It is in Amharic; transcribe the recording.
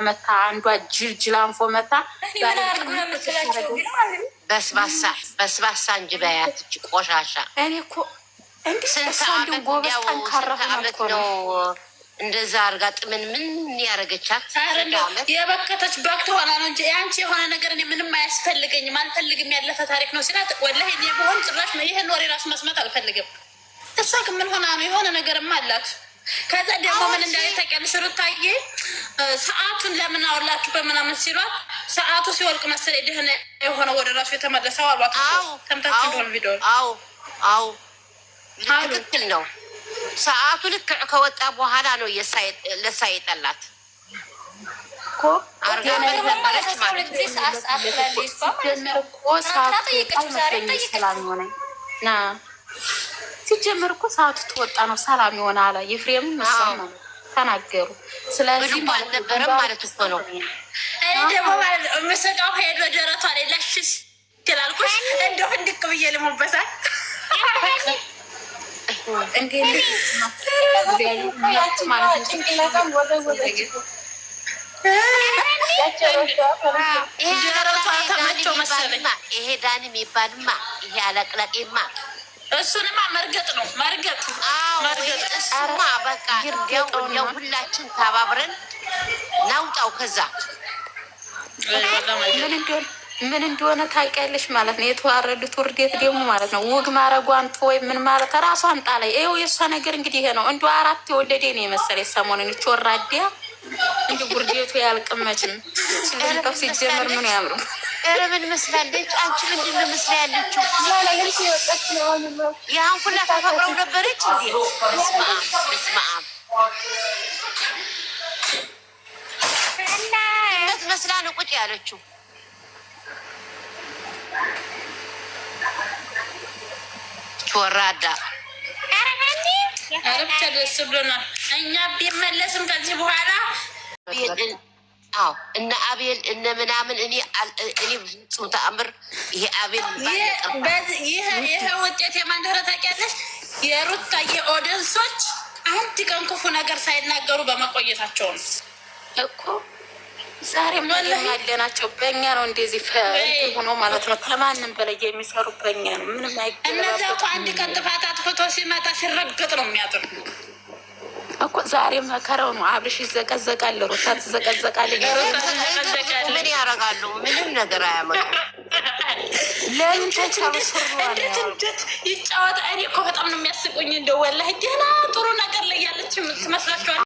መታ አንዷ ጅልጅል አንፎ መታ በስባሳ እንጂ በያት ቆሻሻ። እኔ እኮ ስንት ዓመት ነው እንደዛ አርጋ ጥምን ምን ያረገቻት? የበከተች በክት ሆና ነው እንጂ አንቺ የሆነ ነገር እኔ ምንም አያስፈልገኝም አልፈልግም ያለፈ ታሪክ ነው ሲላት፣ ወላሂ እኔ በሆን ጭራሽ ይሄን ወሬ ራሱ መስማት አልፈልግም። እሷ ግን ምን ሆና ነው? የሆነ ነገርማ አላት። ከዛ ደግሞ ምን እንዳይተቀልሽ ሩታዬ ሰዓቱን ለምን አወላችሁ በምናምን ሲሏት ሰዓቱ ሲወልቅ መሰለኝ ደህና የሆነ ወደ ራሱ የተመለሰው አሏት። ተምታችሁ እንደሆነ ቪዲዮ አዎ ትክክል ነው። ሰዓቱ ልክ ከወጣ በኋላ ነው ለሳ የጠላት እኮ አርጋ ነበረች ማለት ነው። ሲጀምር እኮ ሰዓቱ ተወጣ ነው ሰላም የሆነ አለ የፍሬም መስሎኝ ነው ተናገሩ። ስለዚህ አልነበረም ማለት እኮ ነው። ደግሞ ምስቃው ሄዶ ደረቷ ላይ ላሽስ ይላልኩሽ እንደው እንድቅ ብዬ ልሞበሳል ይሄ ዳኒ የሚባልማ ይሄ አለቅላቂማ እሱንማ መርገጥ ነው መርገጥ። እሱማ በቃ እንዲያው ሁላችን ተባብረን ናውጣው ከዛ ምን እንደሆነ ታውቂያለሽ ማለት ነው። የተዋረዱት ውርዴት ደግሞ ማለት ነው ውግ ማረጓን ወይ ምን ማለት ራሷን ጣላይ። ይኸው የእሷ ነገር እንግዲህ ይሄ ነው። እንዲ 4 የወለደ ነው የመሰለኝ ሰሞኑን ወራዲያ እንዲ ውርዴቱ ያልቅመችም ሲለቀፍ ሲጀመር ምን ያምሩ ምን መስላለች? አንቺ ምንድን ነው መስላ ያለችው? ያን ሁላ ተፈቅረው ነበረች እንዴ? በስመ አብ ድመት መስላ ነው ቁጭ ያለችው። ወራዳ አረብቻ ደስ ብሎናል። እኛ ቢመለስም ከዚህ በኋላ እነ አቤል እነ ምናምን እኔ ፍጹም ተአምር ይሄ አቤል ይሄ ውጤት የማንደረ ታውቂያለሽ? የሩታዬ ኦዲየንሶች አንድ ቀን ክፉ ነገር ሳይናገሩ በመቆየታቸው ነው እኮ ዛሬም ያለናቸው በእኛ ነው። እንደዚህ ሆኖ ማለት ነው ከማንም በላይ የሚሰሩ በእኛ ነው። ምንም አይገባም። እነዛ እኮ አንድ ቀን ጥፋት አጥፍቶ ሲመጣ ሲረገጥ ነው የሚያጥሩ እኮ ዛሬ መከራው ነው። አብርሽ ይዘቀዘቃል፣ ሩታ ትዘቀዘቃለች። ምን ያደርጋሉ? ምንም ነገር አያመጡም። ለምን ተቻለ እንዴት ይጫወት? እኔ እኮ በጣም ነው የሚያስቁኝ። እንደው ወላሂ ደህና ጥሩ ነገር ላይ ያለች ትመስላችኋል።